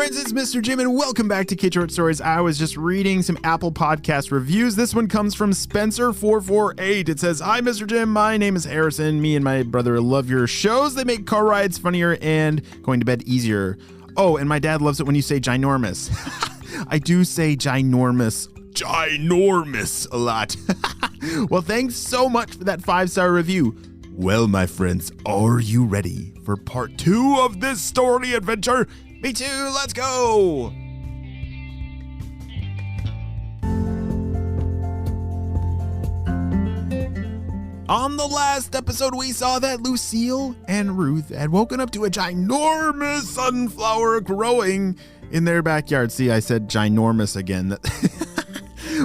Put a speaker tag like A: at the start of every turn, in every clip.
A: friends, it's Mr. Jim, and welcome back to Kid Short Stories. I was just reading some Apple Podcast reviews. This one comes from Spencer448. It says, "Hi, Mr. Jim. My name is Harrison. Me and my brother love your shows. They make car rides funnier and going to bed easier. Oh, and my dad loves it when you say ginormous." I do say ginormous a lot. Well, thanks so much for that 5-star review. Well, my friends, are you ready for part 2 of this story adventure? Me too, let's go! On the last episode, we saw that Lucille and Ruth had woken up to a ginormous sunflower growing in their backyard. See, I said ginormous again.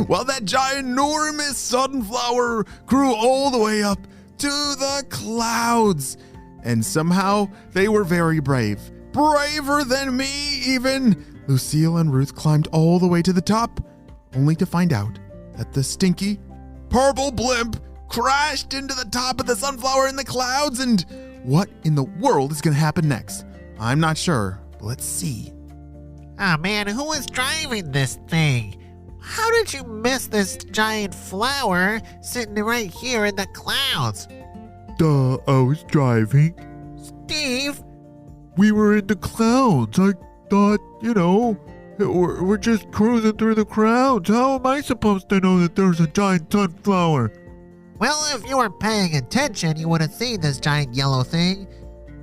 A: Well, that ginormous sunflower grew all the way up to the clouds. And somehow they were very brave. Braver than me, even. Lucille and Ruth climbed all the way to the top, only to find out that the stinky purple blimp crashed into the top of the sunflower in the clouds. And what in the world is going to happen next? I'm not sure, but let's see.
B: Oh man, who is driving this thing? How did you miss this giant flower sitting right here in the clouds?
C: I was driving.
B: Steve?
C: We were in the clouds. I thought, we're just cruising through the clouds. How am I supposed to know that there's a giant sunflower?
B: Well, if you were paying attention, you would have seen this giant yellow thing.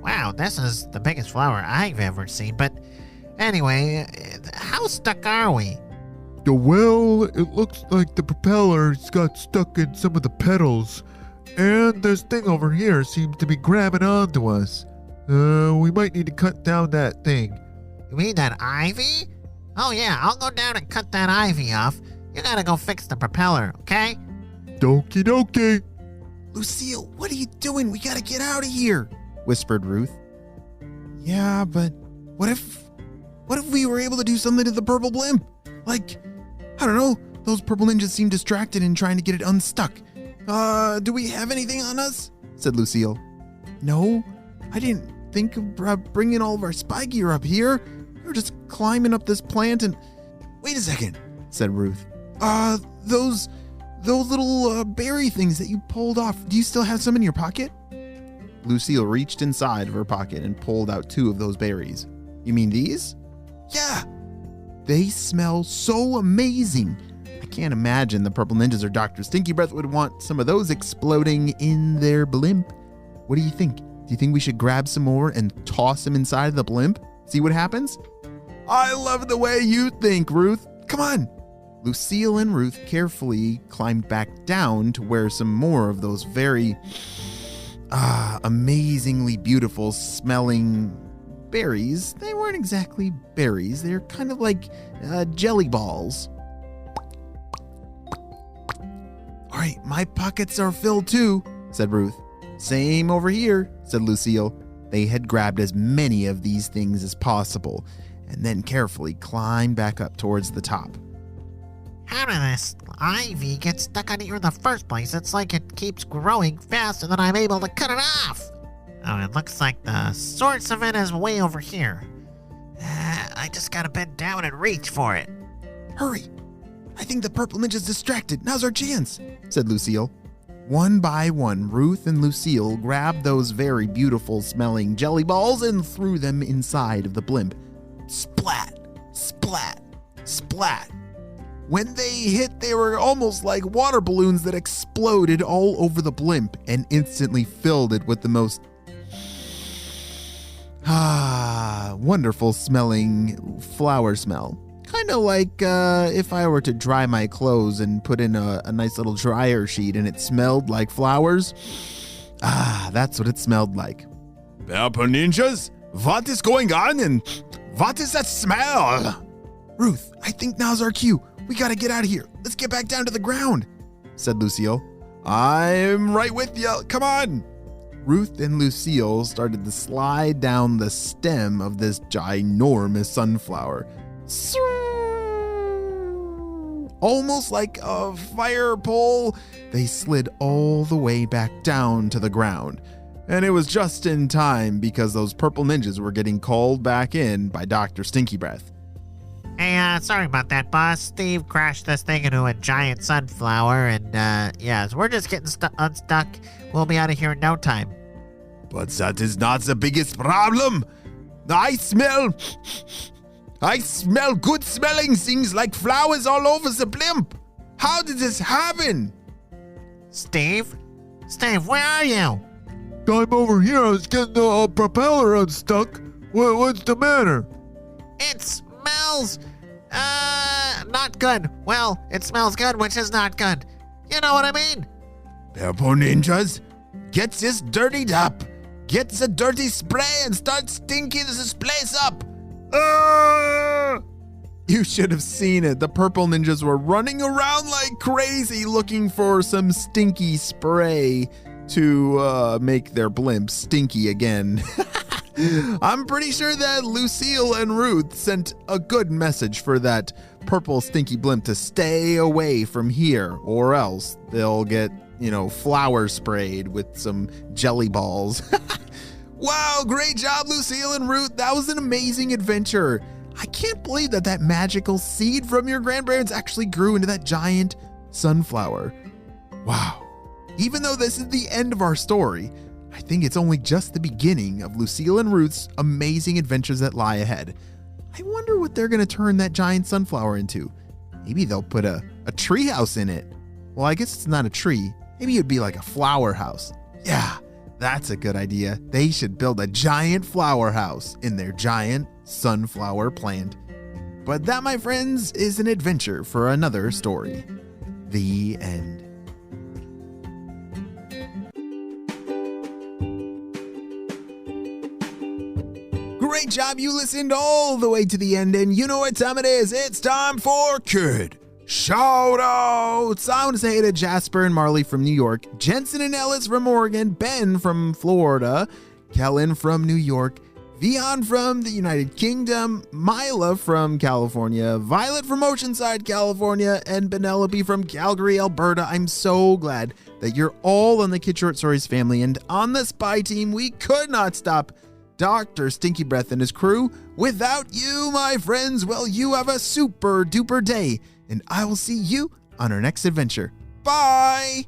B: Wow, this is the biggest flower I've ever seen. But anyway, how stuck are we?
C: Well, it looks like the propellers got stuck in some of the pedals. And this thing over here seems to be grabbing onto us. We might need to cut down that thing.
B: You mean that ivy? Oh yeah, I'll go down and cut that ivy off. You gotta go fix the propeller, okay?
C: Okie dokie.
A: Lucille, what are you doing? We gotta get out of here, whispered Ruth. Yeah, but what if we were able to do something to the purple blimp? Like, I don't know, those purple ninjas seem distracted in trying to get it unstuck. Do we have anything on us? Said Lucille. No, I didn't think of bringing all of our spy gear up here. We were just climbing up this plant and... Wait a second, said Ruth. Those little berry things that you pulled off, do you still have some in your pocket? Lucille reached inside of her pocket and pulled out 2 of those berries. You mean these? Yeah. They smell so amazing. I can't imagine the purple ninjas or Dr. Stinky Breath would want some of those exploding in their blimp. What do you think? Do you think we should grab some more and toss them inside of the blimp? See what happens? I love the way you think, Ruth. Come on. Lucille and Ruth carefully climbed back down to where some more of those very amazingly beautiful smelling berries. They weren't exactly berries. They're kind of like jelly balls. All right, my pockets are filled too, said Ruth. Same over here, said Lucille. They had grabbed as many of these things as possible and then carefully climbed back up towards the top.
B: How did this ivy get stuck on here in the first place? It's like it keeps growing faster than I'm able to cut it off. Oh, it looks like the source of it is way over here. I just gotta bend down and reach for it.
A: Hurry! I think the purple ninja's distracted. Now's our chance, said Lucille. One by one, Ruth and Lucille grabbed those very beautiful smelling jelly balls and threw them inside of the blimp. Splat! Splat! Splat! When they hit, they were almost like water balloons that exploded all over the blimp and instantly filled it with the most wonderful smelling flower smell. Kind of like if I were to dry my clothes and put in a nice little dryer sheet and it smelled like flowers. That's what it smelled like. Purple ninjas, what is going on and what is that smell? Ruth, I think now's our cue. We gotta get out of here. Let's get back down to the ground, said Lucille. I'm right with you. Come on. Ruth and Lucille started to slide down the stem of this ginormous sunflower. Almost like a fire pole, they slid all the way back down to the ground. And it was just in time because those purple ninjas were getting called back in by Dr. Stinky Breath.
B: Hey, sorry about that, boss. Steve crashed this thing into a giant sunflower, and, so we're just getting unstuck. We'll be out of here in no time.
A: But that is not the biggest problem. I smell good smelling things like flowers all over the blimp. How did this happen?
B: Steve? Steve, where are you?
C: I'm over here. I was getting the propeller unstuck. What's the matter?
B: It smells, not good. Well, it smells good, which is not good. You know what I mean?
A: Purple ninjas, get this dirtied up. Get the dirty spray and start stinking this place up. You should have seen it. The purple ninjas were running around like crazy looking for some stinky spray to make their blimp stinky again. I'm pretty sure that Lucille and Ruth sent a good message for that purple stinky blimp to stay away from here, or else they'll get, flower sprayed with some jelly balls. Wow, great job, Lucille and Ruth. That was an amazing adventure. I can't believe that magical seed from your grandparents actually grew into that giant sunflower. Wow. Even though this is the end of our story, I think it's only just the beginning of Lucille and Ruth's amazing adventures that lie ahead. I wonder what they're going to turn that giant sunflower into. Maybe they'll put a tree house in it. Well, I guess it's not a tree. Maybe it'd be like a flower house. Yeah, that's a good idea. They should build a giant flower house in their giant sunflower plant. But that, my friends, is an adventure for another story. The end. Great job, you listened all the way to the end, and you know what time it is. It's time for Kid Shoutouts. I want to say hey to Jasper and Marley from New York, Jensen and Ellis from Oregon, Ben from Florida, Kellen from New York, Vion from the United Kingdom, Mila from California, Violet from Oceanside, California, and Penelope from Calgary, Alberta. I'm so glad that you're all on the Kid Short Stories family, and on the Spy team, we could not stop Dr. Stinky Breath and his crew. Without you, my friends, well, you have a super duper day, and I will see you on our next adventure. Bye!